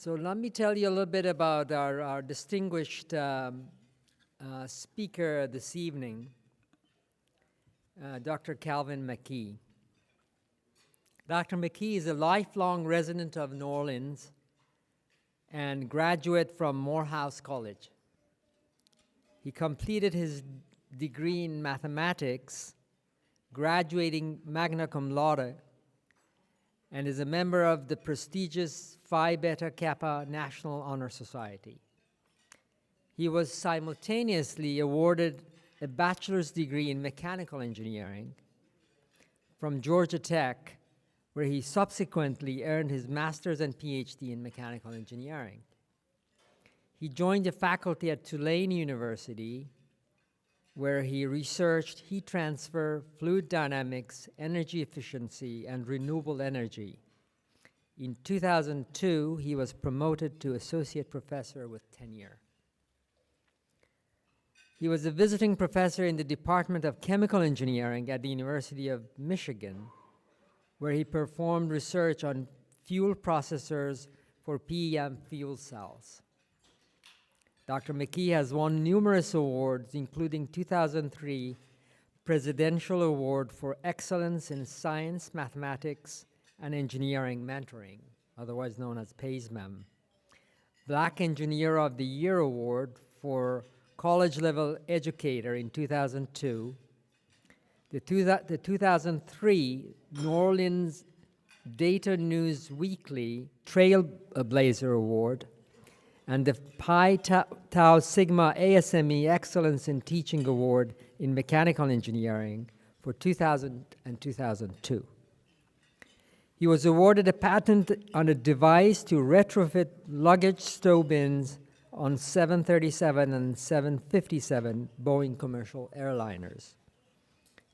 So let me tell you a little bit about our distinguished speaker this evening, Dr. Calvin Mackie. Dr. Mackie is a lifelong resident of New Orleans and graduate from Morehouse College. He completed his degree in mathematics, graduating magna cum laude, and is a member of the prestigious Phi Beta Kappa National Honor Society. He was simultaneously awarded a bachelor's degree in mechanical engineering from Georgia Tech, where he subsequently earned his master's and PhD in mechanical engineering. He joined the faculty at Tulane University, where he researched heat transfer, fluid dynamics, energy efficiency, and renewable energy. In 2002, he was promoted to associate professor with tenure. He was a visiting professor in the Department of Chemical Engineering at the University of Michigan, where he performed research on fuel processors for PEM fuel cells. Dr. Mackie has won numerous awards, including 2003 Presidential Award for Excellence in Science, Mathematics, and Engineering Mentoring, otherwise known as PASMEM, Black Engineer of the Year Award for College-Level Educator in 2002, the 2003 New Orleans Data News Weekly Trailblazer Award, and the Pi Tau Sigma ASME Excellence in Teaching Award in Mechanical Engineering for 2000 and 2002. He was awarded a patent on a device to retrofit luggage stow bins on 737 and 757 Boeing commercial airliners.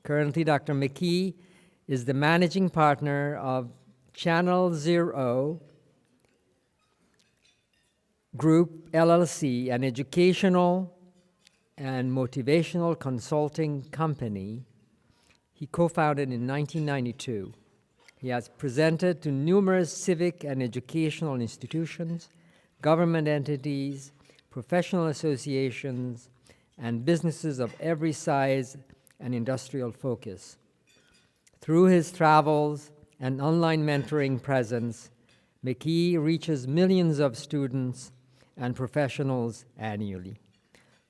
Currently, Dr. Mackie is the managing partner of Channel Zero Group, LLC, an educational and motivational consulting company he co-founded in 1992. He has presented to numerous civic and educational institutions, government entities, professional associations, and businesses of every size and industrial focus. Through his travels and online mentoring presence, Mackie reaches millions of students and professionals annually.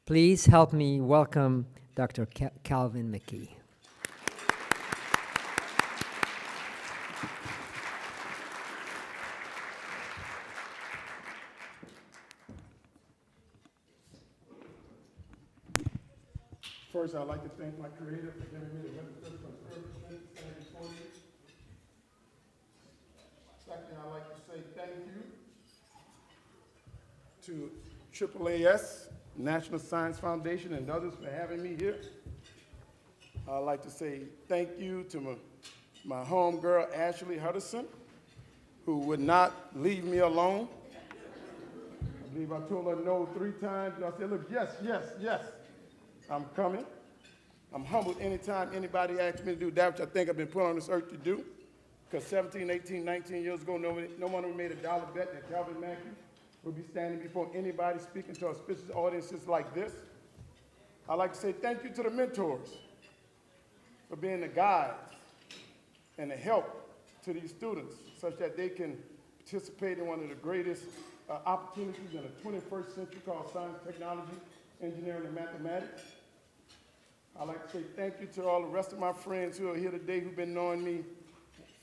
Please help me welcome Dr. Calvin Mackie. First, I'd like to thank my creator for giving me the benefit from standing before you. Second, I'd like to say thank you to AAAS, National Science Foundation, and others for having me here. I'd like to say thank you to my homegirl, Ashley Hudson, who would not leave me alone. I believe I told her no 3 times, and I said, look, yes, yes, yes, I'm coming. I'm humbled anytime anybody asks me to do that which I think I've been put on this earth to do, because 17, 18, 19 years ago, no one ever made a dollar bet that Calvin Mackie would be standing before anybody speaking to auspicious audiences like this. I'd like to say thank you to the mentors for being the guides and the help to these students such that they can participate in one of the greatest opportunities in the 21st century called science, technology, engineering, and mathematics. I'd like to say thank you to all the rest of my friends who are here today who've been knowing me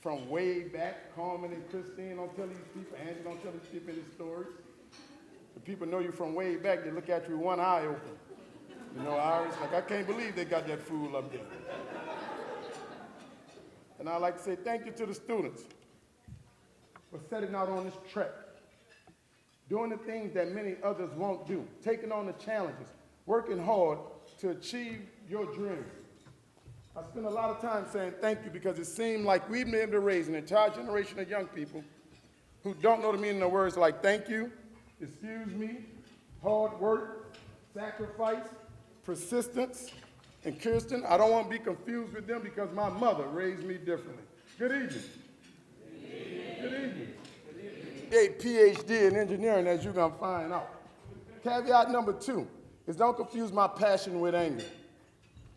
from way back. Carmen and Christine, don't tell these people. Angie, don't tell these people any stories. The people know you from way back. They look at you with one eye open. You know, Iris, like, I can't believe they got that fool up there. And I'd like to say thank you to the students for setting out on this trek, doing the things that many others won't do, taking on the challenges, working hard to achieve your dreams. I spend a lot of time saying thank you because it seemed like we've been able to raise an entire generation of young people who don't know the meaning of words like thank you, excuse me, hard work, sacrifice, persistence, and Kirsten. I don't want to be confused with them because my mother raised me differently. Good evening. Good evening. Good evening. three-day PhD in engineering, as you're going to find out. Caveat number 2 is don't confuse my passion with anger.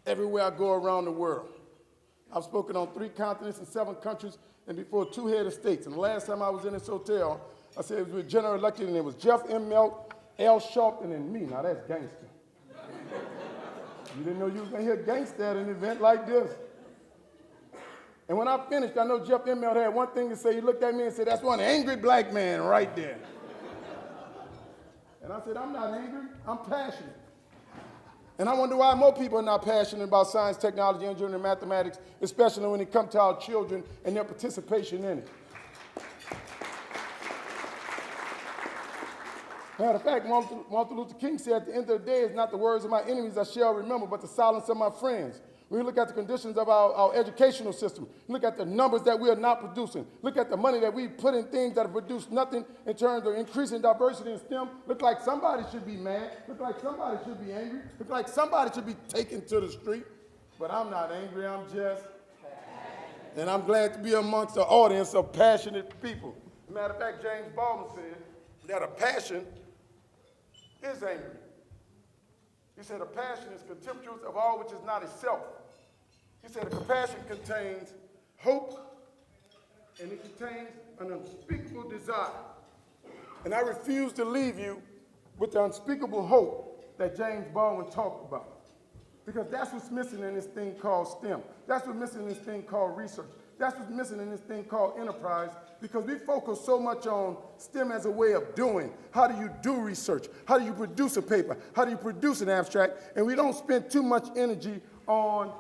Everywhere I go around the world. I've spoken on 3 continents and 7 countries and before 2 head of states. And the last time I was in this hotel, I said it was with general elected, and it was Jeff M. Melt, Al Sharpton, and me. Now that's gangster. You didn't know you was going to hear gangster at an event like this. And when I finished, I know Jeff M. Melt had one thing to say. He looked at me and said, "That's one angry black man right there." And I said, "I'm not angry, I'm passionate." And I wonder why more people are not passionate about science, technology, engineering, and mathematics, especially when it comes to our children and their participation in it. Matter of fact, Martin Luther King said, "At the end of the day, it's not the words of my enemies I shall remember, but the silence of my friends." When we look at the conditions of our educational system, look at the numbers that we are not producing, look at the money that we put in things that have produced nothing in terms of increasing diversity in STEM, look like somebody should be mad, look like somebody should be angry, look like somebody should be taken to the street. But I'm not angry, I'm just passionate. And I'm glad to be amongst an audience of passionate people. As a matter of fact, James Baldwin said that a passion is angry. He said a passion is contemptuous of all which is not itself. He said a compassion contains hope, and it contains an unspeakable desire. And I refuse to leave you with the unspeakable hope that James Baldwin talked about. Because that's what's missing in this thing called STEM. That's what's missing in this thing called research. That's what's missing in this thing called enterprise, because we focus so much on STEM as a way of doing. How do you do research? How do you produce a paper? How do you produce an abstract? And we don't spend too much energy on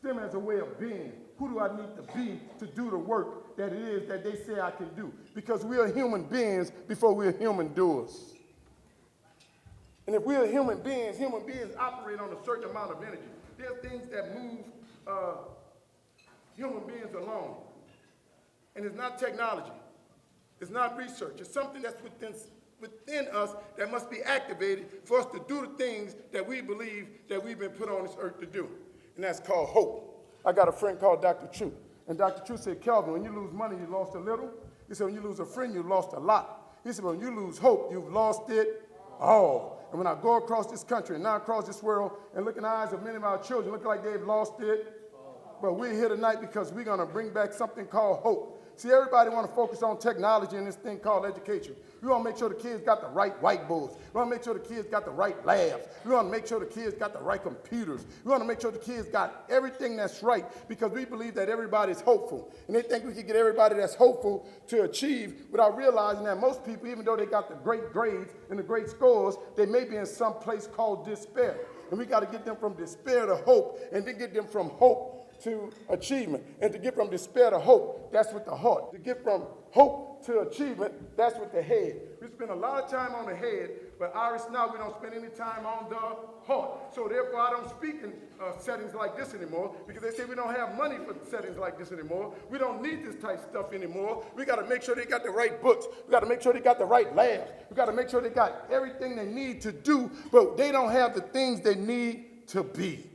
STEM as a way of being. Who do I need to be to do the work that it is that they say I can do? Because we are human beings before we're human doers. And if we are human beings operate on a certain amount of energy. There are things that move human beings along. And it's not technology. It's not research. It's something that's within us that must be activated for us to do the things that we believe that we've been put on this earth to do. And that's called hope. I got a friend called Dr. Chu. And Dr. Chu said, "Calvin, when you lose money, you lost a little." He said, "When you lose a friend, you lost a lot." He said, "When you lose hope, you've lost it all." And when I go across this country and now across this world and look in the eyes of many of our children, look like they've lost it. But we're here tonight because we're going to bring back something called hope. See, everybody want to focus on technology and this thing called education. We want to make sure the kids got the right whiteboards. We want to make sure the kids got the right labs. We want to make sure the kids got the right computers. We want to make sure the kids got everything that's right, because we believe that everybody's hopeful. And they think we can get everybody that's hopeful to achieve without realizing that most people, even though they got the great grades and the great scores, they may be in some place called despair. And we got to get them from despair to hope, and then get them from hope to achievement. And to get from despair to hope, that's with the heart. To get from hope to achievement, that's with the head. We spend a lot of time on the head, but Iris, now we don't spend any time on the heart. So therefore, I don't speak in settings like this anymore, because they say we don't have money for settings like this anymore. We don't need this type of stuff anymore. We got to make sure they got the right books. We got to make sure they got the right labs. We got to make sure they got everything they need to do, but they don't have the things they need to be.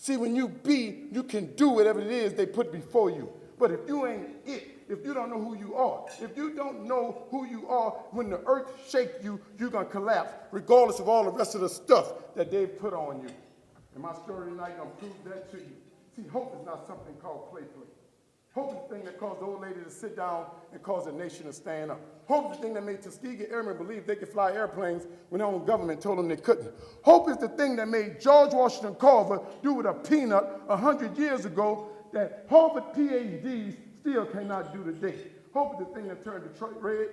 See, when you be, you can do whatever it is they put before you. But if you ain't it, if you don't know who you are, if you don't know who you are, when the earth shakes you, you're going to collapse, regardless of all the rest of the stuff that they've put on you. And my story tonight going to prove that to you. See, hope is not something called play. Hope is the thing that caused the old lady to sit down and caused a nation to stand up. Hope is the thing that made Tuskegee Airmen believe they could fly airplanes when their own government told them they couldn't. Hope is the thing that made George Washington Carver do with a peanut 100 years ago that Harvard PhDs still cannot do today. Hope is the thing that turned Detroit red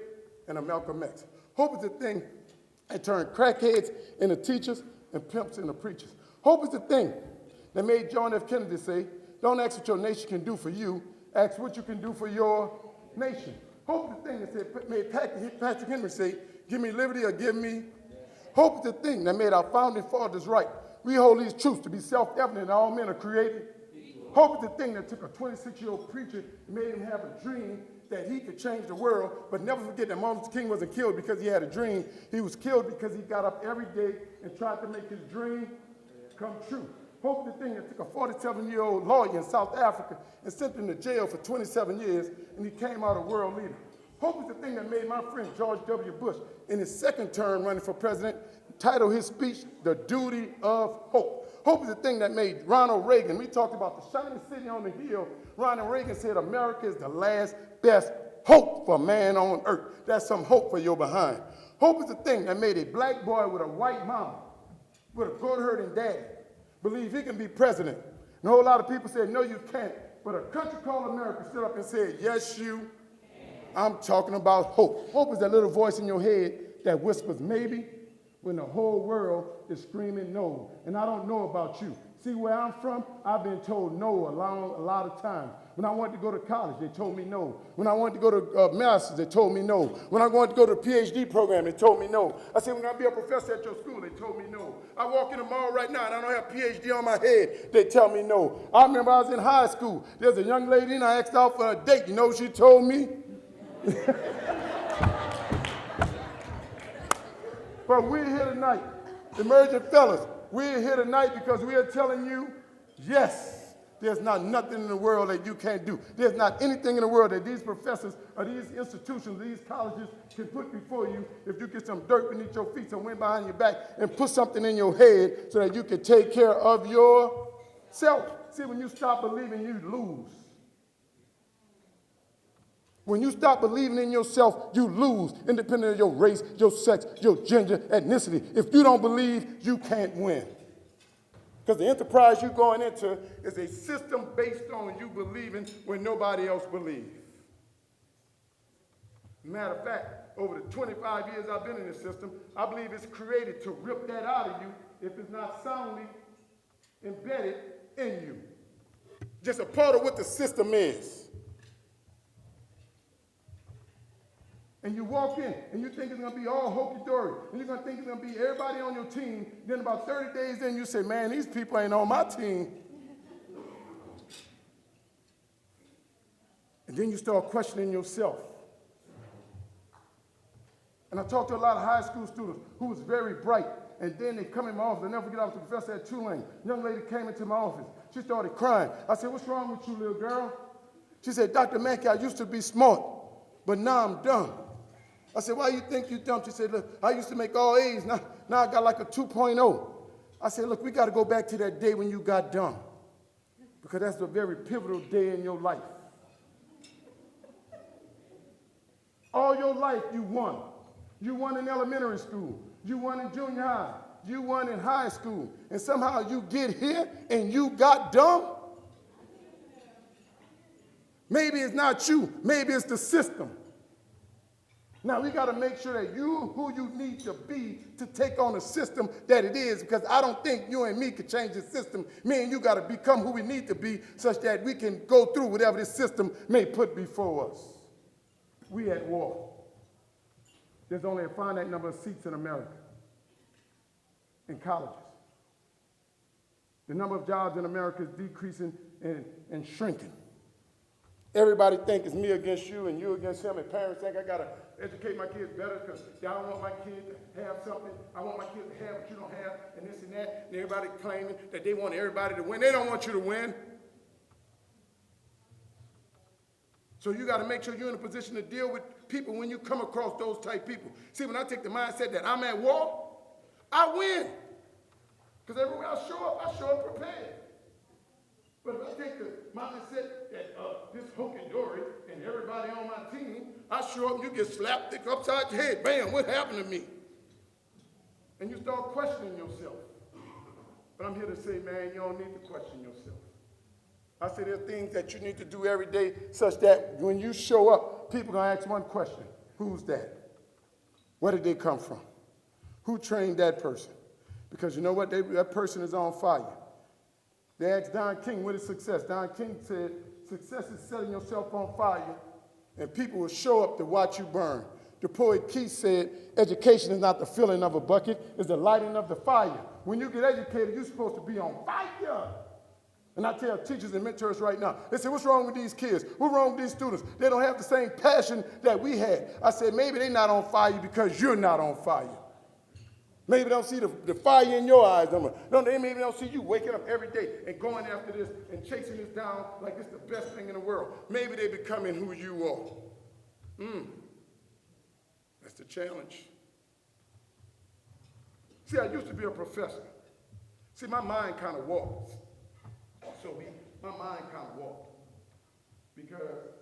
and a Malcolm X. Hope is the thing that turned crackheads into teachers and pimps into preachers. Hope is the thing that made John F. Kennedy say, "Don't ask what your nation can do for you, ask what you can do for your nation." Hope is the thing that made Patrick Henry say, "Give me liberty or give me." Hope is the thing that made our founding fathers right. We hold these truths to be self-evident that all men are created. Hope is the thing that took a 26-year-old preacher and made him have a dream that he could change the world, but never forget that Martin Luther King wasn't killed because he had a dream. He was killed because he got up every day and tried to make his dream come true. Hope is the thing that took a 47-year-old lawyer in South Africa and sent him to jail for 27 years, and he came out a world leader. Hope is the thing that made my friend George W. Bush, in his second term running for president, title his speech, The Duty of Hope. Hope is the thing that made Ronald Reagan, we talked about the shining city on the hill. Ronald Reagan said America is the last best hope for man on earth. That's some hope for your behind. Hope is the thing that made a black boy with a white mama, with a good-hurting daddy, believe he can be president. And a whole lot of people said, no, you can't. But a country called America stood up and said, yes, you. I'm talking about hope. Hope is that little voice in your head that whispers maybe when the whole world is screaming no. And I don't know about you. See, where I'm from, I've been told no a lot of times. When I wanted to go to college, they told me no. When I wanted to go to master's, they told me no. When I wanted to go to the PhD program, they told me no. I said, when I be a professor at your school, they told me no. I walk in the mall right now and I don't have PhD on my head, they tell me no. I remember I was in high school. There's a young lady and I asked out for a date. You know what she told me? But we're here tonight, emerging fellas. We're here tonight because we are telling you, yes, there's not nothing in the world that you can't do. There's not anything in the world that these professors or these institutions, these colleges can put before you if you get some dirt beneath your feet, some wind behind your back, and put something in your head so that you can take care of yourself. See, when you stop believing, you lose. When you stop believing in yourself, you lose, independent of your race, your sex, your gender, ethnicity. If you don't believe, you can't win. Because the enterprise you're going into is a system based on you believing when nobody else believes. Matter of fact, over the 25 years I've been in this system, I believe it's created to rip that out of you if it's not soundly embedded in you. Just a part of what the system is. And you walk in, and you think it's going to be all hokey-dory, and you're going to think it's going to be everybody on your team. Then about 30 days in, you say, man, these people ain't on my team. And then you start questioning yourself. And I talked to a lot of high school students who was very bright, and then they come in my office. I'll never forget, I was the professor at Tulane. A young lady came into my office. She started crying. I said, what's wrong with you, little girl? She said, Dr. Mackie, I used to be smart, but now I'm dumb. I said, why you think you dumb? She said, look, I used to make all A's. Now I got like a 2.0. I said, look, we got to go back to that day when you got dumb, because that's a very pivotal day in your life. All your life you won. You won in elementary school. You won in junior high. You won in high school. And somehow you get here and you got dumb? Maybe it's not you. Maybe it's the system. Now, we got to make sure that you who you need to be to take on the system that it is, because I don't think you and me can change the system. Me and you got to become who we need to be such that we can go through whatever this system may put before us. We at war. There's only a finite number of seats in America, in colleges. The number of jobs in America is decreasing and shrinking. Everybody thinks it's me against you and you against him, and parents think I got to educate my kids better because y'all don't want my kids to have something. I want my kids to have what you don't have, and this and that. And everybody claiming that they want everybody to win. They don't want you to win. So you got to make sure you're in a position to deal with people when you come across those type people. See, when I take the mindset that I'm at war, I win. Because everywhere I show up prepared. But if I take the mindset that this hokey-dory and everybody on my team, I show up and you get slapped upside your head. Bam, what happened to me? And you start questioning yourself. But I'm here to say, man, you don't need to question yourself. I say there are things that you need to do every day such that when you show up, people are going to ask one question. Who's that? Where did they come from? Who trained that person? Because you know what? That person is on fire. They asked Don King, what is success? Don King said, success is setting yourself on fire, and people will show up to watch you burn. The poet Keith said, education is not the filling of a bucket, it's the lighting of the fire. When you get educated, you're supposed to be on fire. And I tell teachers and mentors right now, they say, what's wrong with these kids? What's wrong with these students? They don't have the same passion that we had. I said, maybe they're not on fire because you're not on fire. Maybe they don't see the fire in your eyes. Maybe they don't see you waking up every day and going after this and chasing this down like it's the best thing in the world. Maybe they're becoming who you are. challenge. See, I used to be a professor. See, my mind kind of walks. My mind kind of walked. Because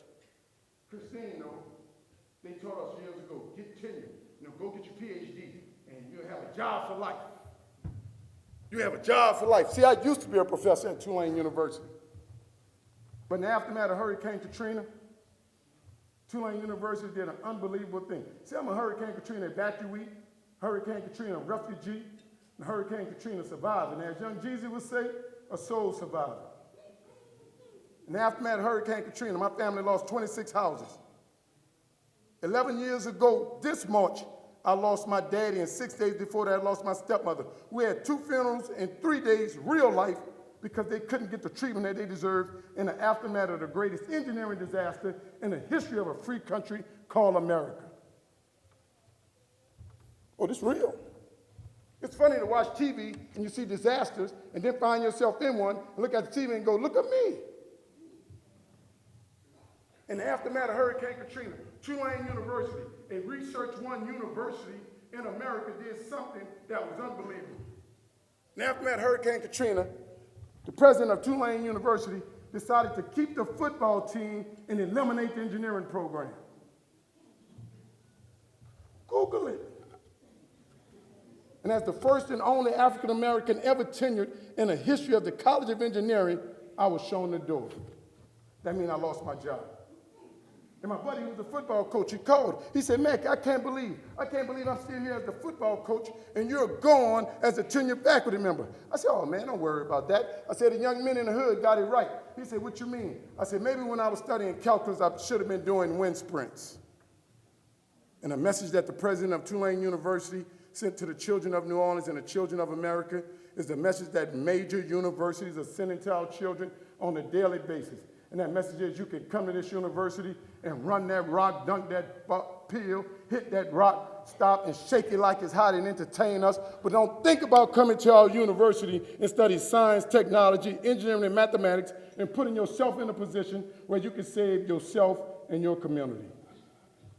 Christine, they taught us years ago, get tenure, go get your PhD, and you'll have a job for life. You have a job for life. See, I used to be a professor at Tulane University. But in the aftermath of Hurricane Katrina, Tulane University did an unbelievable thing. See, I'm a Hurricane Katrina evacuee, Hurricane Katrina refugee, and Hurricane Katrina survivor. And as young Jesus would say, a soul survivor. In the aftermath of Hurricane Katrina, my family lost 26 houses. 11 years ago this March, I lost my daddy, and 6 days before that, I lost my stepmother. We had 2 funerals in 3 days, real life, because they couldn't get the treatment that they deserved in the aftermath of the greatest engineering disaster in the history of a free country called America. Oh, this is real. It's funny to watch TV and you see disasters and then find yourself in one and look at the TV and go, look at me. In the aftermath of Hurricane Katrina, Tulane University, a Research One university in America, did something that was unbelievable. In the aftermath of Hurricane Katrina, the president of Tulane University decided to keep the football team and eliminate the engineering program. Google it. And as the first and only African American ever tenured in the history of the College of Engineering, I was shown the door. That means I lost my job. And my buddy, who was a football coach, he called. He said, Mackie, I can't believe I'm still here as the football coach and you're gone as a tenured faculty member. I said, oh man, don't worry about that. I said, the young men in the hood got it right. He said, what you mean? I said, maybe when I was studying calculus, I should have been doing wind sprints. And a message that the president of Tulane University sent to the children of New Orleans and the children of America is the message that major universities are sending to our children on a daily basis. And that message is you can come to this university and run that rock, dunk that peel, hit that rock, stop and shake it like it's hot and entertain us. But don't think about coming to our university and study science, technology, engineering, and mathematics and putting yourself in a position where you can save yourself and your community.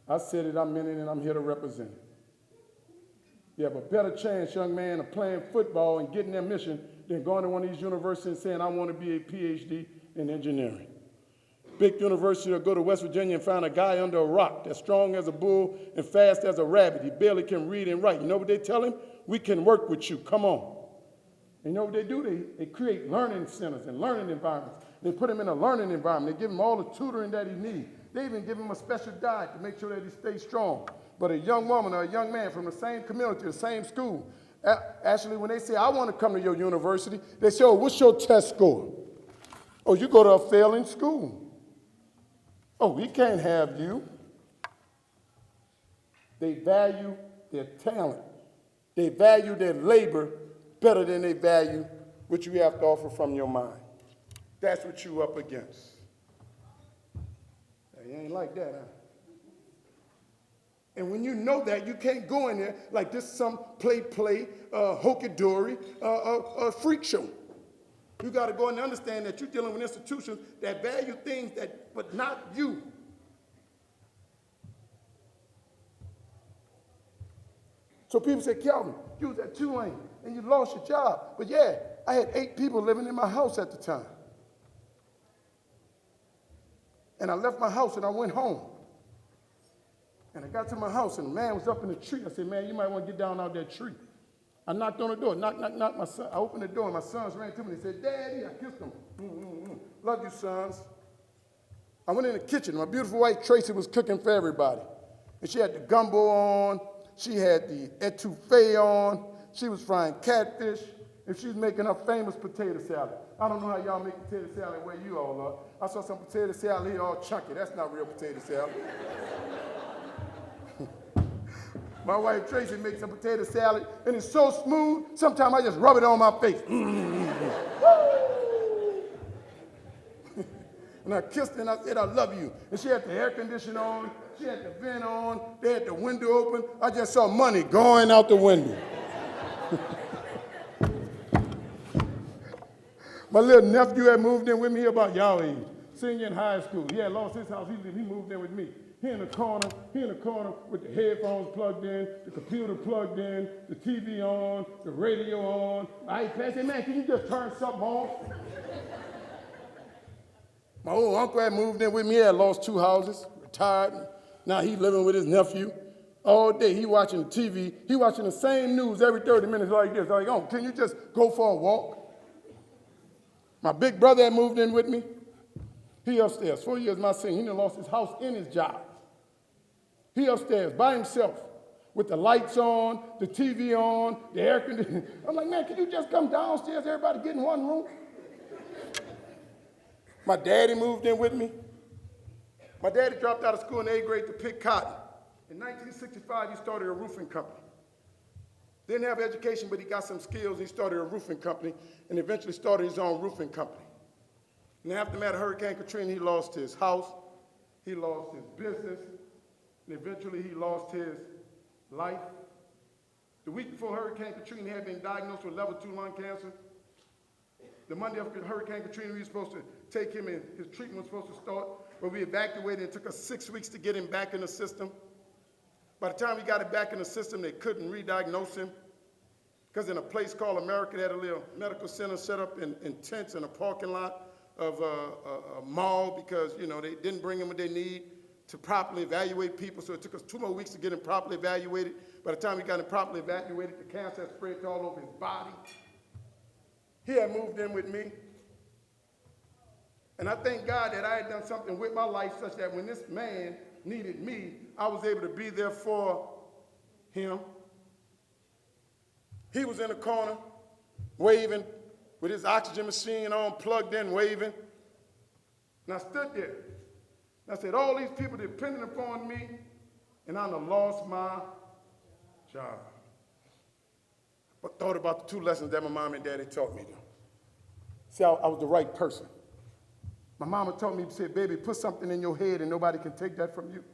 I said it, I meant it, and I'm here to represent it. You have a better chance, young man, of playing football and getting their mission than going to one of these universities and saying, I want to be a PhD in engineering. Big university will go to West Virginia and find a guy under a rock that's strong as a bull and fast as a rabbit. He barely can read and write. You know what they tell him? We can work with you. Come on. And you know what they do? They create learning centers and learning environments. They put him in a learning environment. They give him all the tutoring that he needs. They even give him a special diet to make sure that he stays strong. But a young woman or a young man from the same community, the same school, actually, when they say, I want to come to your university, they say, oh, what's your test score? Oh, you go to a failing school. Oh, we can't have you. They value their talent. They value their labor better than they value what you have to offer from your mind. That's what you're up against. You ain't like that, huh? And when you know that, you can't go in there like this some play, hokey-dory, freak show. You got to go and understand that you're dealing with institutions that value things but not you. So people say, Calvin, you was at Tulane and you lost your job. But yeah, I had 8 people living in my house at the time. And I left my house and I went home. And I got to my house and the man was up in the tree. I said, man, you might want to get down out that tree. I knocked on the door, knock, my son. I opened the door and my sons ran to me and they said, Daddy, I kissed them. Love you, sons. I went in the kitchen. My beautiful wife, Tracy, was cooking for everybody. And she had the gumbo on. She had the etouffee on. She was frying catfish. And she was making her famous potato salad. I don't know how y'all make potato salad where you all are. I saw some potato salad here all chunky. That's not real potato salad. My wife Tracy makes some potato salad, and it's so smooth, sometimes I just rub it on my face. And I kissed her and I said, I love you. And she had the air conditioner on, she had the vent on, they had the window open. I just saw money going out the window. My little nephew had moved in with me about y'all age, senior in high school. He had lost his house, he moved in with me. He in the corner with the headphones plugged in, the computer plugged in, the TV on, the radio on. I said, man, can you just turn something on? My old uncle had moved in with me. He had lost 2 houses, retired. Now he living with his nephew. All day he watching the TV. He watching the same news every 30 minutes like this. Like, oh, can you just go for a walk? My big brother had moved in with me. He upstairs, 4 years my senior. He done lost his house and his job. He upstairs by himself with the lights on, the TV on, the air conditioning. I'm like, man, can you just come downstairs? Everybody get in one room. My daddy moved in with me. My daddy dropped out of school in the 8th grade to pick cotton. In 1965, he started a roofing company. Didn't have education, but he got some skills. He started a roofing company and eventually started his own roofing company. In the aftermath of Hurricane Katrina, he lost his house, he lost his business, and eventually he lost his life. The week before Hurricane Katrina, he had been diagnosed with level 2 lung cancer. The Monday after Hurricane Katrina, we were supposed to take him and his treatment was supposed to start, but we evacuated. It took us 6 weeks to get him back in the system. By the time we got him back in the system, they couldn't re-diagnose him because in a place called America, they had a little medical center set up in tents in a parking lot of a mall because, you know, they didn't bring him what they need to properly evaluate people, so it took us 2 more weeks to get him properly evaluated. By the time we got him properly evaluated, the cancer had spread all over his body. He had moved in with me. And I thank God that I had done something with my life such that when this man needed me, I was able to be there for him. He was in the corner, waving, with his oxygen machine on, plugged in, waving. And I stood there. And I said, all these people depending upon me, and I done lost my job. But thought about the 2 lessons that my mom and daddy taught me. See, I was the right person. My mama taught me, said, baby, put something in your head and nobody can take that from you.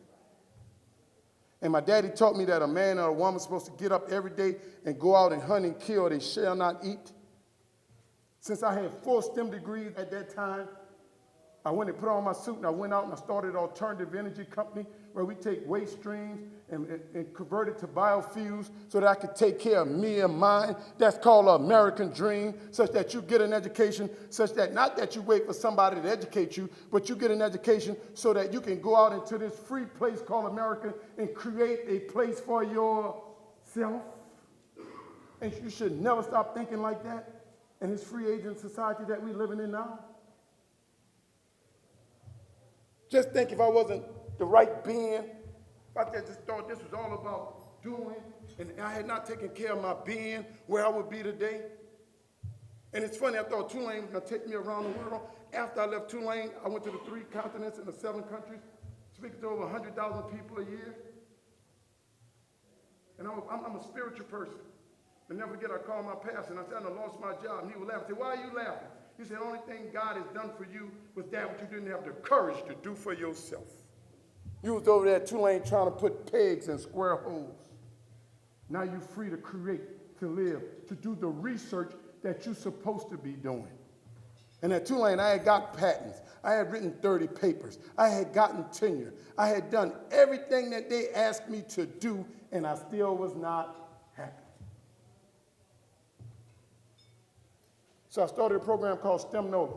And my daddy taught me that a man or a woman is supposed to get up every day and go out and hunt and kill, they shall not eat. Since I had 4 STEM degrees at that time, I went and put on my suit and I went out and I started an alternative energy company where we take waste streams and convert it to biofuels so that I could take care of me and mine. That's called an American dream, such that you get an education, such that not that you wait for somebody to educate you, but you get an education so that you can go out into this free place called America and create a place for yourself. And you should never stop thinking like that in this free agent society that we're living in now. Just think if I wasn't the right being, if I just thought this was all about doing, and I had not taken care of my being, where I would be today. And it's funny, I thought Tulane was going to take me around the world. After I left Tulane, I went to the 3 continents and the 7 countries, speaking to over 100,000 people a year. And I'm a spiritual person. I never forget, I called my pastor, and I said, I lost my job. And he would laugh. I said, why are you laughing? He said, the only thing God has done for you was that which you didn't have the courage to do for yourself. You was over there at Tulane trying to put pegs in square holes. Now you're free to create, to live, to do the research that you're supposed to be doing. And at Tulane, I had got patents. I had written 30 papers. I had gotten tenure. I had done everything that they asked me to do, and I still was not happy. So I started a program called STEMNOLA.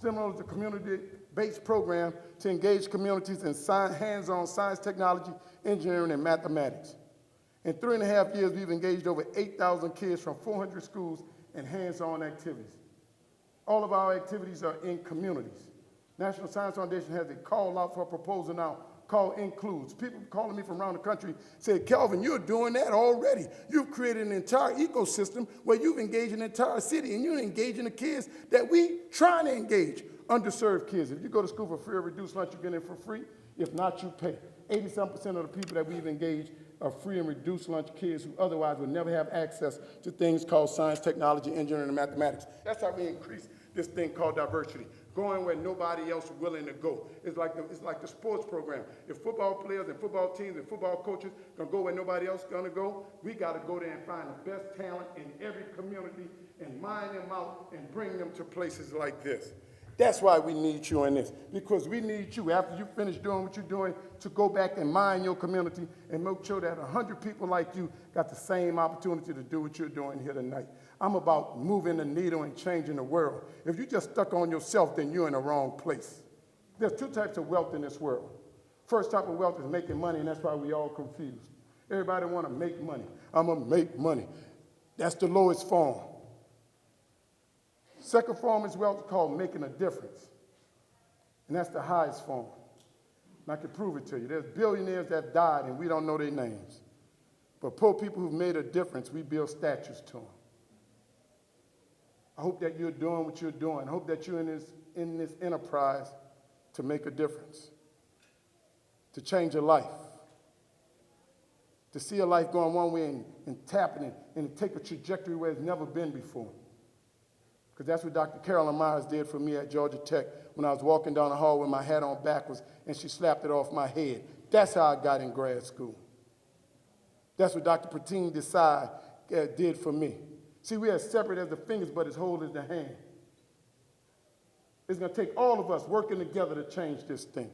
STEMNOLA is a community-based program to engage communities in hands-on science, technology, engineering, and mathematics. In 3.5 years, we've engaged over 8,000 kids from 400 schools in hands-on activities. All of our activities are in communities. National Science Foundation has a call out for a proposal now called Includes. People calling me from around the country say, Calvin, you're doing that already. You've created an entire ecosystem where you've engaged an entire city and you're engaging the kids that we trying to engage, underserved kids. If you go to school for free or reduced lunch, you get in for free. If not, you pay. 87% of the people that we've engaged are free and reduced lunch kids who otherwise would never have access to things called science, technology, engineering, and mathematics. That's how we increase this thing called diversity, going where nobody else is willing to go. It's like the sports program. If football players and football teams and football coaches can go where nobody else is going to go, we got to go there and find the best talent in every community and mine them out and bring them to places like this. That's why we need you in this, because we need you, after you finish doing what you're doing, to go back and mine your community and make sure that 100 people like you got the same opportunity to do what you're doing here tonight. I'm about moving the needle and changing the world. If you just stuck on yourself, then you're in the wrong place. There's two types of wealth in this world. First type of wealth is making money, and that's why we all confused. Everybody want to make money. I'm going to make money. That's the lowest form. Second form is wealth called making a difference. And that's the highest form. And I can prove it to you. There's billionaires that died and we don't know their names. But poor people who've made a difference, we build statues to them. I hope that you're doing what you're doing. I hope that you're in this enterprise to make a difference, to change a life, to see a life going one way and tapping it and take a trajectory where it's never been before. Because that's what Dr. Carolyn Myers did for me at Georgia Tech when I was walking down the hall with my hat on backwards and she slapped it off my head. That's how I got in grad school. That's what Dr. Prateen Desai did for me. See, we are separate as the fingers, but as whole as the hand. It's going to take all of us working together to change this thing.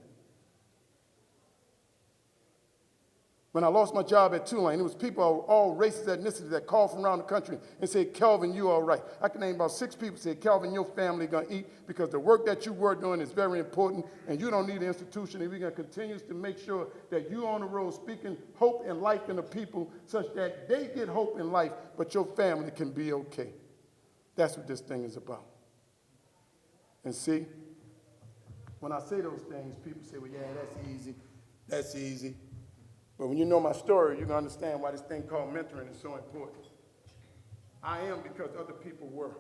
When I lost my job at Tulane, it was people of all races, ethnicities that called from around the country and said, Calvin, you all right. I can name about 6 people who said, Calvin, your family going to eat because the work that you were doing is very important and you don't need an institution, and we're going to continue to make sure that you're on the road speaking hope and life in the people such that they get hope in life, but your family can be okay. That's what this thing is about. And see, when I say those things, people say, well, yeah, that's easy. That's easy. But when you know my story, you're going to understand why this thing called mentoring is so important. I am because other people were.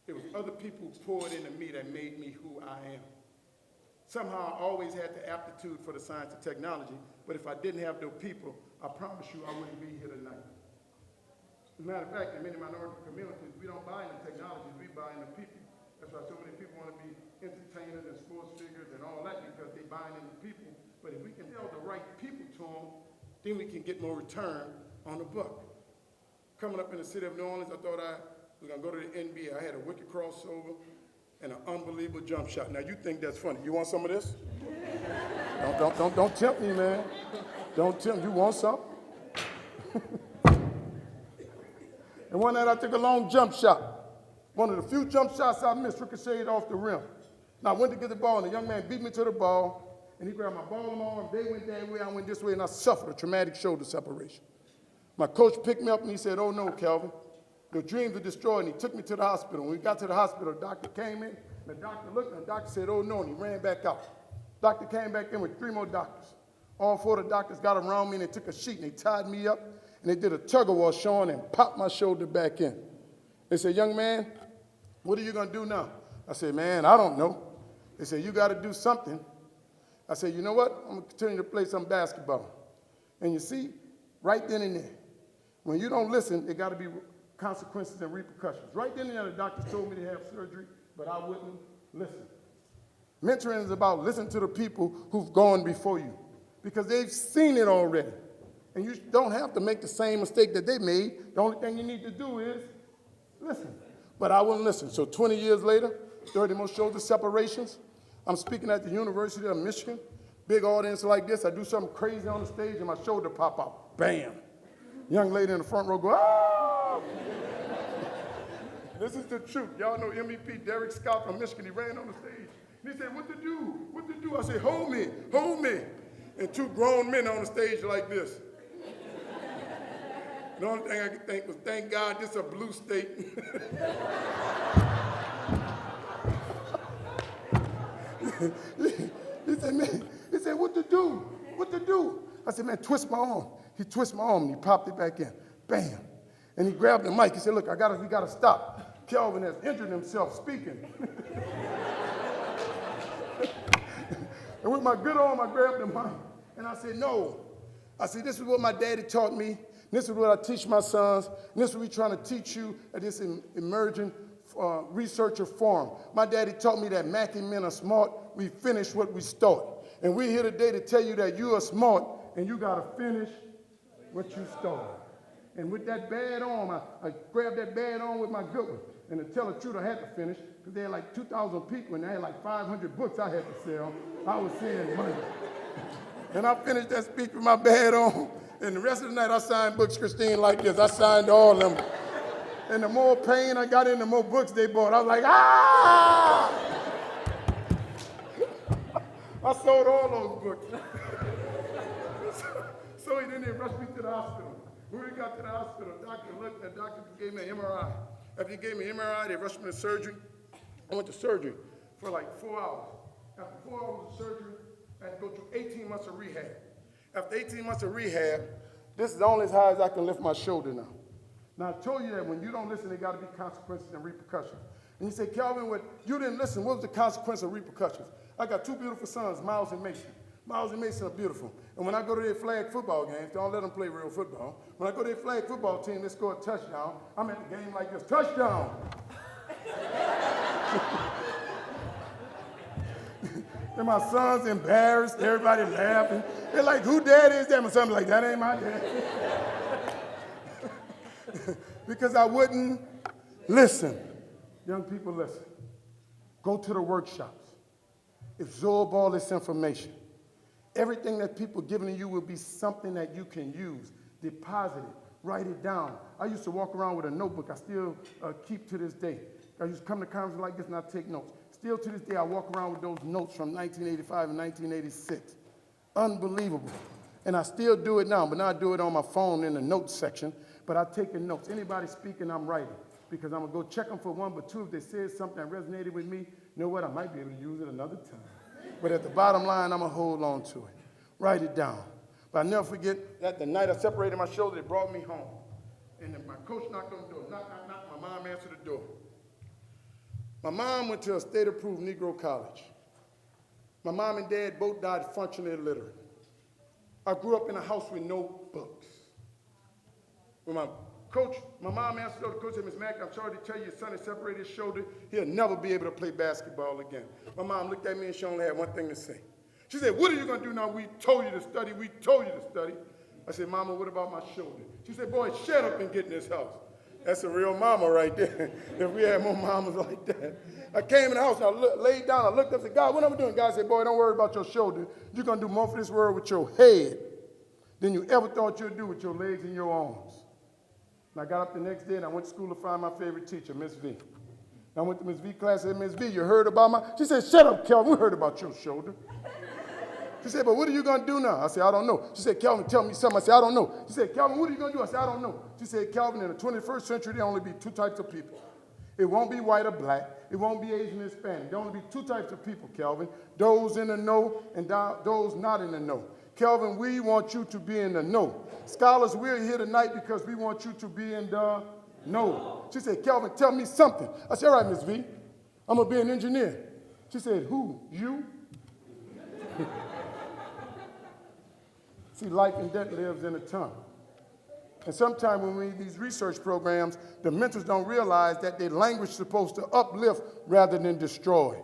It was other people who poured into me that made me who I am. Somehow I always had the aptitude for the science and technology, but if I didn't have those people, I promise you I wouldn't be here tonight. As a matter of fact, in many minority communities, we don't buy into technologies, we buy into people. That's why so many people want to be entertainers and sports figures and all that, because they buy into people. But if we can tell the right people to them, then we can get more return on the buck. Coming up in the city of New Orleans, I thought I was going to go to the NBA. I had a wicked crossover and an unbelievable jump shot. Now, you think that's funny. You want some of this? Don't tempt me, man. Don't tempt me. You want some? And one night I took a long jump shot. One of the few jump shots I missed, ricocheted off the rim. Now, I went to get the ball, and the young man beat me to the ball. And he grabbed my ball in my arm. They went that way, I went this way, and I suffered a traumatic shoulder separation. My coach picked me up, and he said, oh, no, Calvin. Your dreams are destroyed, and he took me to the hospital. When we got to the hospital, the doctor came in, and the doctor looked, and the doctor said, oh, no, and he ran back out. Doctor came back in with 3 more doctors. All 4 of the doctors got around me, and they took a sheet, and they tied me up, and they did a tug-of-war, Sean, and popped my shoulder back in. They said, young man, what are you going to do now? I said, man, I don't know. They said, you got to do something. I said, you know what? I'm going to continue to play some basketball. And you see, right then and there, when you don't listen, there got to be consequences and repercussions. Right then and there, the doctors told me to have surgery, but I wouldn't listen. Mentoring is about listening to the people who've gone before you, because they've seen it already. And you don't have to make the same mistake that they made. The only thing you need to do is listen. But I wouldn't listen. So 20 years later, 30 more shoulder separations. I'm speaking at the University of Michigan, big audience like this. I do something crazy on the stage and my shoulder pop out. Bam. Young lady in the front row go, ah! This is the truth. Y'all know MVP Derek Scott from Michigan. He ran on the stage. And he said, what to do? What to do? I said, hold me, hold me. And 2 grown men on the stage like this. The only thing I could think was, thank God this is a blue state. He said, what to do? What to do? I said, man, twist my arm. He twisted my arm and he popped it back in. Bam. And he grabbed the mic. He said, look, we gotta stop. Calvin has injured himself speaking. And with my good arm, I grabbed the mic. And I said, no. I said, this is what my daddy taught me. This is what I teach my sons. And this is what we're trying to teach you at this emerging researcher forum. My daddy taught me that Mackie men are smart. We finish what we start. And we're here today to tell you that you are smart and you got to finish what you started. And with that bad arm, I grabbed that bad arm with my good one. And to tell the truth, I had to finish because they had like 2,000 people and they had like 500 books I had to sell. I was seeing money. And I finished that speech with my bad on. And the rest of the night, I signed books, Christine, like this. I signed all of them. And the more pain I got in, the more books they bought. I was like, ah! I sold all those books. So then they rushed me to the hospital. When we got to the hospital, the doctor gave me an MRI. After he gave me an MRI, they rushed me to surgery. I went to surgery for like 4 hours. After 4 hours of surgery, I had to go through 18 months of rehab. After 18 months of rehab, this is only as high as I can lift my shoulder now. Now, I told you that when you don't listen, there got to be consequences and repercussions. And you say, Calvin, you didn't listen. What was the consequence of repercussions? I got 2 beautiful sons, Miles and Mason. Miles and Mason are beautiful. And when I go to their flag football games, don't let them play real football. When I go to their flag football team, they score a touchdown. I'm at the game like this, touchdown. And my son's embarrassed, everybody laughing. They're like, who dad is that? My son's like, that ain't my dad. Because I wouldn't listen. Young people, listen. Go to the workshops. Absorb all this information. Everything that people giving to you will be something that you can use. Deposit it. Write it down. I used to walk around with a notebook. I still keep to this day. I used to come to conferences like this and I take notes. Still to this day, I walk around with those notes from 1985 and 1986. Unbelievable. And I still do it now, but now I do it on my phone in the notes section. But I take the notes. Anybody speaking, I'm writing. Because I'm going to go check them for one, but two, if they said something that resonated with me, you know what, I might be able to use it another time. But at the bottom line, I'm going to hold on to it. Write it down. But I'll never forget that the night I separated my shoulder, they brought me home. And then my coach knocked on the door. Knock, knock, knock. My mom answered the door. My mom went to a state-approved Negro college. My mom and dad both died functionally illiterate. I grew up in a house with no books. When my mom answered the coach said, Miss Mackie, I'm sorry to tell you your son has separated his shoulder. He'll never be able to play basketball again. My mom looked at me and she only had one thing to say. She said, what are you going to do now? We told you to study. We told you to study. I said, Mama, what about my shoulder? She said, boy, shut up and get in this house. That's a real mama right there. If we had more mamas like that. I came in the house and I laid down. I looked up and said, God, what am I doing? God said, boy, don't worry about your shoulder. You're going to do more for this world with your head than you ever thought you'd do with your legs and your arms. And I got up the next day and I went to school to find my favorite teacher, Miss V. And I went to Miss V class and said, Miss V, you heard about my... She said, shut up, Calvin. We heard about your shoulder. She said, but what are you going to do now? I said, I don't know. She said, Calvin, tell me something. I said, I don't know. She said, Calvin, what are you going to do? I said, I don't know. She said, Calvin, in the 21st century, there only be 2 types of people. It won't be white or black. It won't be Asian or Hispanic. There only be 2 types of people, Calvin. Those in the know and those not in the know. Calvin, we want you to be in the know. Scholars, we're here tonight because we want you to be in the know. She said, Calvin, tell me something. I said, all right, Miss V, I'm going to be an engineer. She said, who? You? See, life and death lives in the tongue. And sometimes when we read these research programs, the mentors don't realize that their language is supposed to uplift rather than destroy.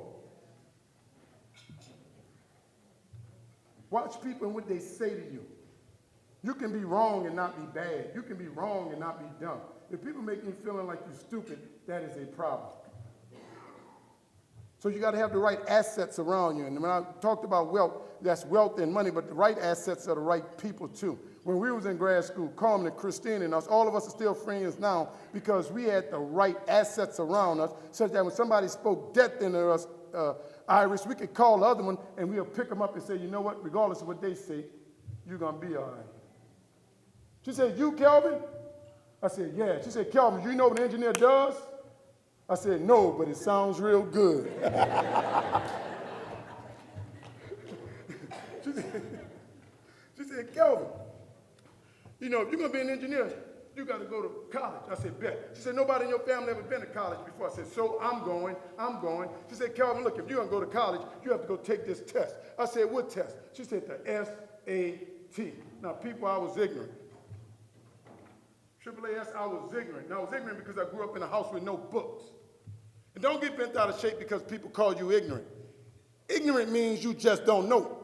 Watch people and what they say to you. You can be wrong and not be bad. You can be wrong and not be dumb. If people make you feeling like you're stupid, that is a problem. So you got to have the right assets around you. And when I talked about wealth, that's wealth and money, but the right assets are the right people too. When we was in grad school, Carmen and Christine and us, all of us are still friends now because we had the right assets around us such that when somebody spoke death into us, Irish, we could call the other one and we'll pick them up and say, you know what, regardless of what they say, you're going to be all right. She said, you, Calvin? I said, yeah. She said, Calvin, you know what an engineer does? I said, no, but it sounds real good. She said, Calvin, you know, if you're going to be an engineer, you got to go to college. I said, bet. She said, nobody in your family ever been to college before. I said, so I'm going. She said, Calvin, look, if you're going to go to college, you have to go take this test. I said, what test? She said, the SAT. Now, people, I was ignorant. AAAS, I was ignorant. And I was ignorant because I grew up in a house with no books. And don't get bent out of shape because people call you ignorant. Ignorant means you just don't know.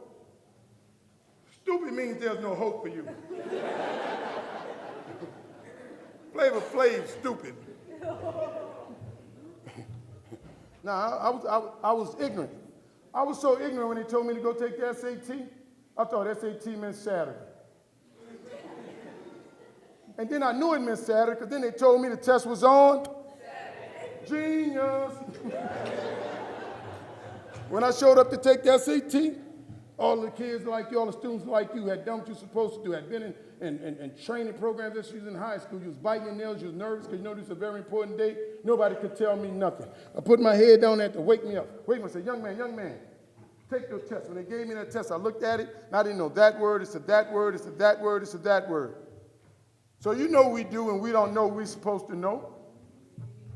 Stupid means there's no hope for you. Flavor Flav, stupid. I was ignorant. I was so ignorant when they told me to go take the SAT. I thought SAT meant Saturday. And then I knew it meant Saturday because then they told me the test was on Saturday. Genius. When I showed up to take the SAT, all the kids like you, all the students like you had done what you're supposed to do, had been in training programs that you was in high school. You was biting your nails, you was nervous because you know this is a very important day. Nobody could tell me nothing. I put my head down there to wake me up. Wake me up, I said, young man, take your test. When they gave me that test, I looked at it, and I didn't know that word, it's a that word, it's a that word, it's a that word. So you know what we do and we don't know what we're supposed to know.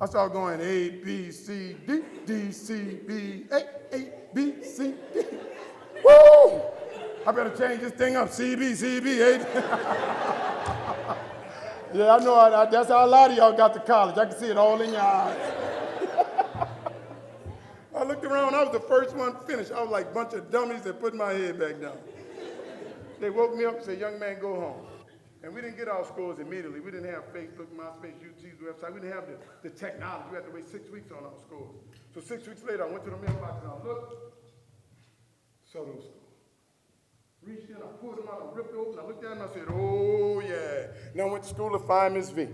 I started going A, B, C, D, D, C, B, A, B, C, D. Woo! I better change this thing up, C, B, C, B, A. Yeah, I know, that's how a lot of y'all got to college. I can see it all in your eyes. I looked around, I was the first one finished. I was like a bunch of dummies that put my head back down. They woke me up and said, young man, go home. And we didn't get our scores immediately. We didn't have Facebook, MySpace, YouTube's website. We didn't have the technology. We had to wait 6 weeks on our scores. So 6 weeks later, I went to the mailbox and I looked, saw those scores. Reached in, I pulled them out, I ripped it open, I looked at them, I said, oh yeah. Now I went to school to find Miss V.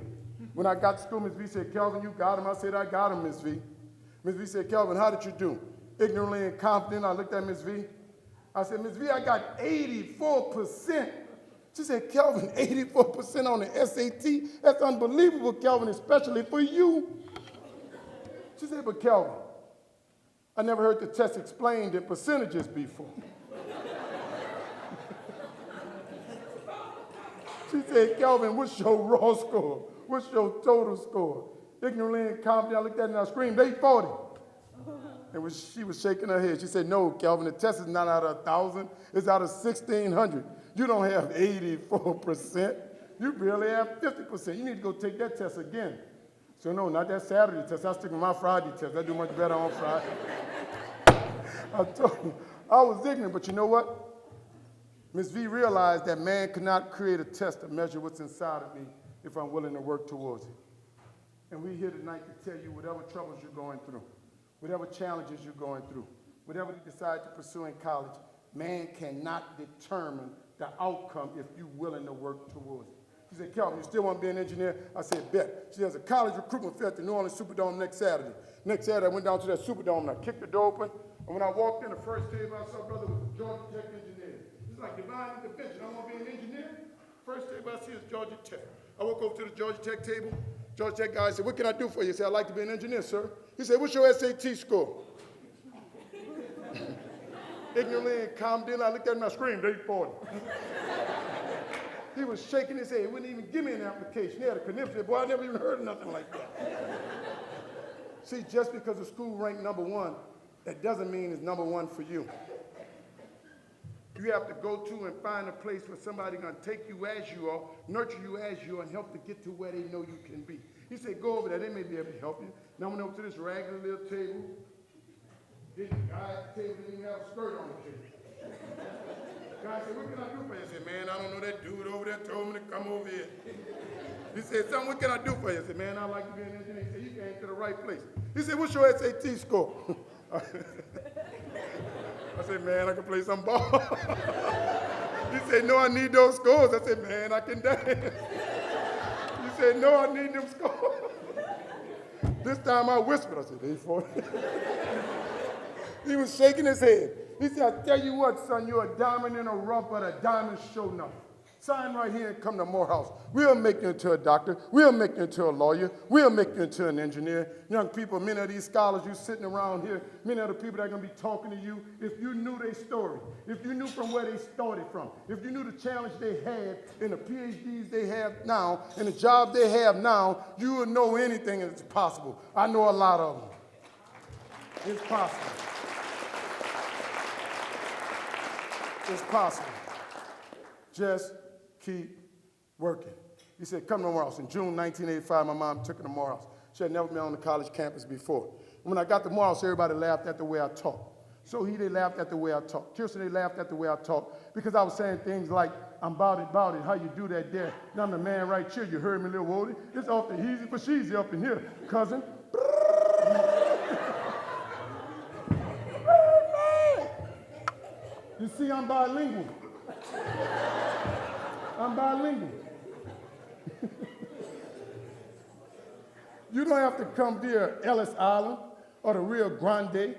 When I got to school, Miss V said, Calvin, you got him? I said, I got him, Miss V. Miss V said, Calvin, how did you do? Ignorantly and confident, I looked at Miss V. I said, Miss V, I got 84%. She said, Calvin, 84% on the SAT? That's unbelievable, Calvin, especially for you. She said, but Calvin, I never heard the test explained in percentages before. She said, Calvin, what's your raw score? What's your total score? Ignorantly and confident, I looked at it and I screamed, 840. And she was shaking her head. She said, no, Calvin, the test is not out of 1,000. It's out of 1,600. You don't have 84%. You barely have 50%. You need to go take that test again. So no, not that Saturday test. I stick with my Friday test. I do much better on Friday. I told you, I was ignorant, but you know what? Ms. V realized that man could not create a test to measure what's inside of me if I'm willing to work towards it. And we're here tonight to tell you whatever troubles you're going through, whatever challenges you're going through, whatever you decide to pursue in college, man cannot determine the outcome if you're willing to work towards it. She said, Calvin, you still want to be an engineer? I said, bet. She has a college recruitment fair at the New Orleans Superdome next Saturday. Next Saturday, I went down to that Superdome and I kicked the door open. And when I walked in, the first table I saw, brother, was a Georgia Tech engineer. It's like divine intervention. I want to be an engineer. First table I see is Georgia Tech. I walk over to the Georgia Tech table. Georgia Tech guy said, what can I do for you? He said, I'd like to be an engineer, sir. He said, what's your SAT score? Ignorantly and confident, I looked at him and I screamed, 840. He was shaking his head. He wouldn't even give me an application. He had a conniption. Boy, I never even heard of nothing like that. See, just because the school ranked #1, that doesn't mean it's #1 for you. You have to go to and find a place where somebody's going to take you as you are, nurture you as you are, and help to get to where they know you can be. He said, go over there. They may be able to help you. Now I went over to this raggedy little table. This guy at the table didn't even have a skirt on the table. The guy said, what can I do for you? I said, man, I don't know, that dude over there told me to come over here. He said, son, what can I do for you? I said, man, I'd like to be an engineer. He said, you came to the right place. He said, what's your SAT score? I said, man, I can play some ball. He said, no, I need those scores. I said, man, I can dance. He said, no, I need them scores. This time I whispered. I said, 840. He was shaking his head. He said, I tell you what, son, you're a diamond in a rough, but a diamond show nothing. Sign right here and come to Morehouse. We'll make you into a doctor. We'll make you into a lawyer. We'll make you into an engineer. Young people, many of these scholars you sitting around here, many of the people that are going to be talking to you, if you knew their story, if you knew from where they started from, if you knew the challenge they had and the PhDs they have now and the job they have now, you would know anything is possible. I know a lot of them. It's possible. It's possible. Just keep working. He said, come to Morehouse. In June 1985, my mom took her to Morehouse. She had never been on the college campus before. And when I got to Morehouse, everybody laughed at the way I talked. They laughed at the way I talked. Kirsten, they laughed at the way I talked because I was saying things like, I'm about it, how you do that there. And I'm the man right here. You heard me, little Wody. It's off the easy for sheezy up in here, cousin. see, I'm bilingual. I'm bilingual. You don't have to come via Ellis Island or the Rio Grande,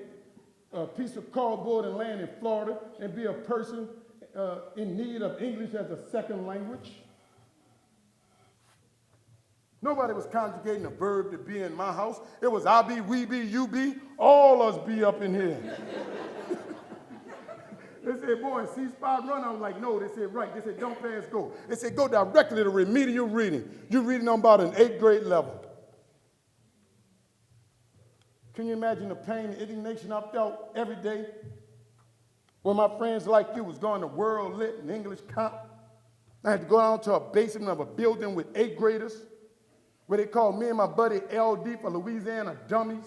a piece of cardboard and land in Florida, and be a person in need of English as a second language. Nobody was conjugating a verb to be in my house. It was I be, we be, you be, all us be up in here. They said, boy, C-spot run. I was like, no. They said, right. They said, don't pass go. They said, go directly to remedial reading. You're reading on about an 8th grade level. Can you imagine the pain and indignation I felt every day when my friends like you was going to World Lit and English Comp? I had to go down to a basement of a building with 8th graders where they called me and my buddy LD for Louisiana dummies.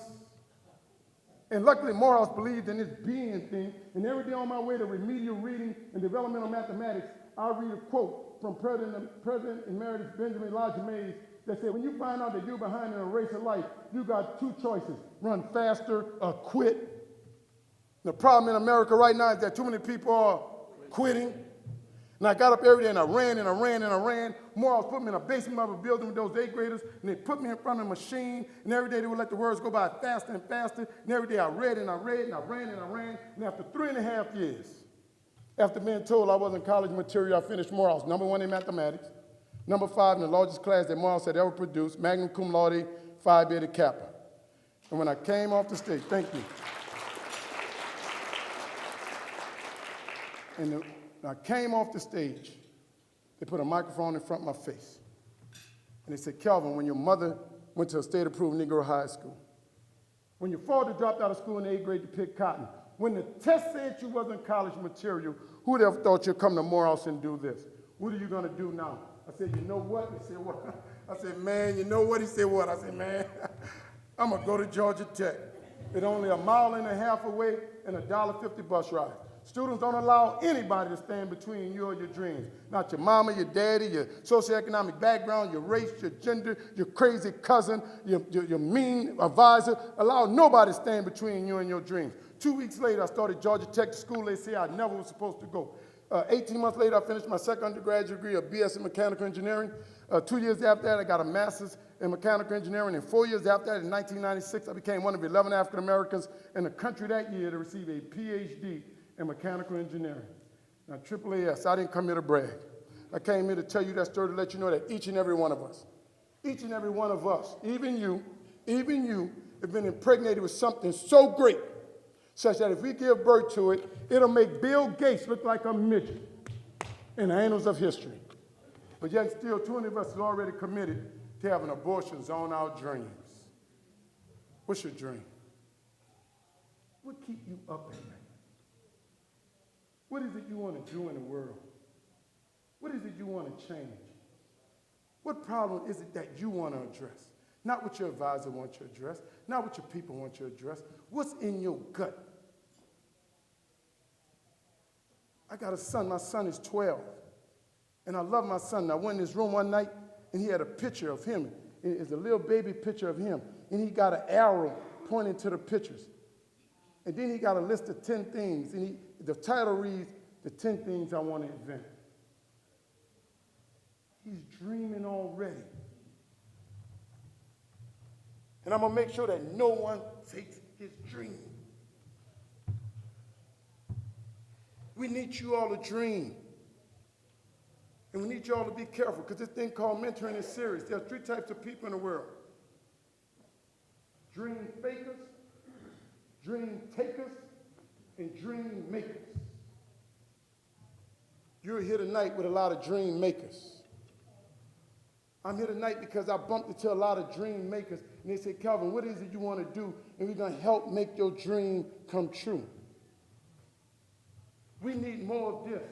And luckily, Morehouse believed in this being thing, and every day on my way to remedial reading and developmental mathematics, I read a quote from President Emeritus Benjamin Elijah Mays that said, when you find out that you're behind in a race of life, you got 2 choices, run faster or quit. The problem in America right now is that too many people are quitting. And I got up every day and I ran and I ran and I ran. Morehouse put me in a basement of a building with those 8th graders, and they put me in front of a machine, and every day they would let the words go by faster and faster, and every day I read and I read and I ran and I ran, and after 3.5 years, after being told I wasn't college material, I finished Morehouse, #1 in mathematics, #5 in the largest class that Morehouse had ever produced, magna cum laude, Phi Beta Kappa. And when I came off the stage, thank you. And when I came off the stage, they put a microphone in front of my face. And they said, Calvin, when your mother went to a state-approved Negro high school, when your father dropped out of school in the 8th grade to pick cotton, when the test said you wasn't college material, who would have thought you'd come to Morehouse and do this? What are you going to do now? I said, you know what? He said, what? I said, man, you know what? He said, what? I said, man, I'm going to go to Georgia Tech. It's only 1.5 miles away and a $1.50 bus ride. Students don't allow anybody to stand between you or your dreams. Not your mama, your daddy, your socioeconomic background, your race, your gender, your crazy cousin, your mean advisor. Allow nobody to stand between you and your dreams. 2 weeks later, I started Georgia Tech, the school they say I never was supposed to go. 18 months later, I finished my second undergraduate degree, a BS in mechanical engineering. 2 years after that, I got a master's in mechanical engineering. And 4 years after that, in 1996, I became one of 11 African Americans in the country that year to receive a PhD in mechanical engineering. Now, AAAS, I didn't come here to brag. I came here to tell you that story to let you know that each and every one of us, even you, have been impregnated with something so great, such that if we give birth to it, it'll make Bill Gates look like a midget in the annals of history. But yet still, 20 of us are already committed to having abortions on our dreams. What's your dream? What keeps you up at night? What is it you want to do in the world? What is it you want to change? What problem is it that you want to address? Not what your advisor wants you to address, not what your people want you to address. What's in your gut? I got a son. My son is 12. And I love my son. I went in his room one night, and he had a picture of him. It's a little baby picture of him. And he got an arrow pointing to the pictures. And then he got a list of 10 things. And the title reads, The 10 Things I Want to Invent. He's dreaming already. And I'm going to make sure that no one takes his dream. We need you all to dream. And we need you all to be careful, because this thing called mentoring is serious. There are 3 types of people in the world. Dream fakers, dream takers, and dream makers. You're here tonight with a lot of dream makers. I'm here tonight because I bumped into a lot of dream makers, and they said, Calvin, what is it you want to do? And we're going to help make your dream come true. We need more of this,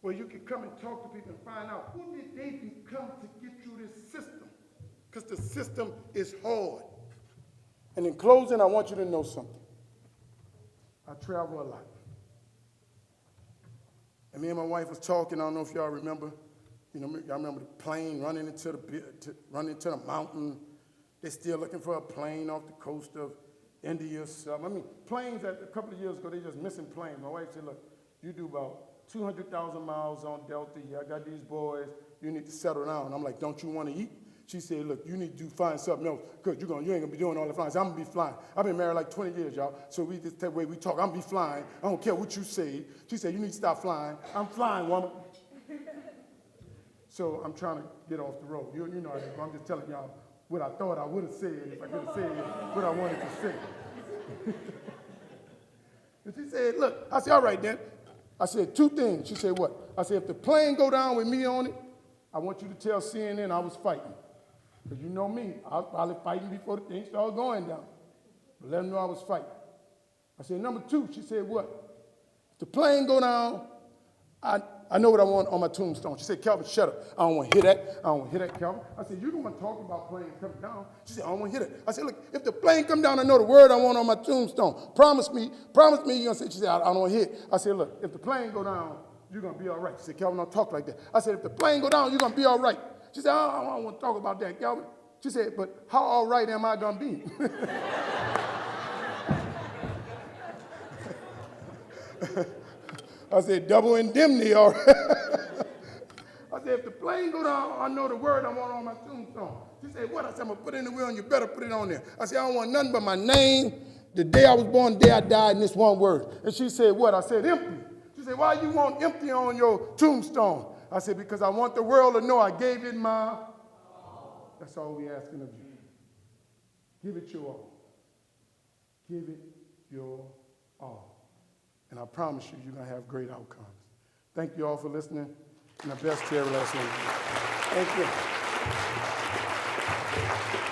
where you can come and talk to people and find out who did they become to get through this system, because the system is hard. And in closing, I want you to know something. I travel a lot. And me and my wife was talking. I don't know if y'all remember. Y'all remember the plane running into the mountain. They're still looking for a plane off the coast of India or something. I mean, planes that a couple of years ago, they just missing planes. My wife said, look, you do about 200,000 miles on Delta. I got these boys. You need to settle down. I'm like, don't you want to eat? She said, look, you need to find something else because you ain't going to be doing all the flying. I said, I'm going to be flying. I've been married like 20 years, y'all. So we just the way we talk. I'm going to be flying. I don't care what you say. She said, you need to stop flying. I'm flying, woman. So I'm trying to get off the road. You know how I am. I'm just telling y'all what I thought I would have said if I could have said what I wanted to say. And she said, look. I said, all right, then. I said, two things. She said, what? I said, if the plane go down with me on it, I want you to tell CNN I was fighting. Because you know me, I was probably fighting before the thing started going down. But let them know I was fighting. I said, number two, she said, what? If the plane go down, I know what I want on my tombstone. She said, Calvin, shut up. I don't want to hear that. I don't want to hear that, Calvin. I said, you don't want to talk about planes coming down. She said, I don't want to hear that. I said, look, if the plane come down, I know the word I want on my tombstone. Promise me you're going to say. She said, I don't want to hear it. I said, look, if the plane go down, you're going to be all right. She said, Calvin, don't talk like that. I said, if the plane go down, you're going to be all right. She said, I don't want to talk about that, Calvin. She said, but how all right am I going to be? I said, double indemnity, all right. I said, if the plane go down, I know the word I want on my tombstone. She said, what? I said, I'm going to put it in the will, and you better put it on there. I said, I don't want nothing but my name, the day I was born, the day I died, and this one word. And she said, what? I said, empty. She said, why you want empty on your tombstone? I said, because I want the world to know I gave it my all. That's all we're asking of you. Give it your all. Give it your all. And I promise you, you're going to have great outcomes. Thank you all for listening. And the best to every last one of you. Thank you.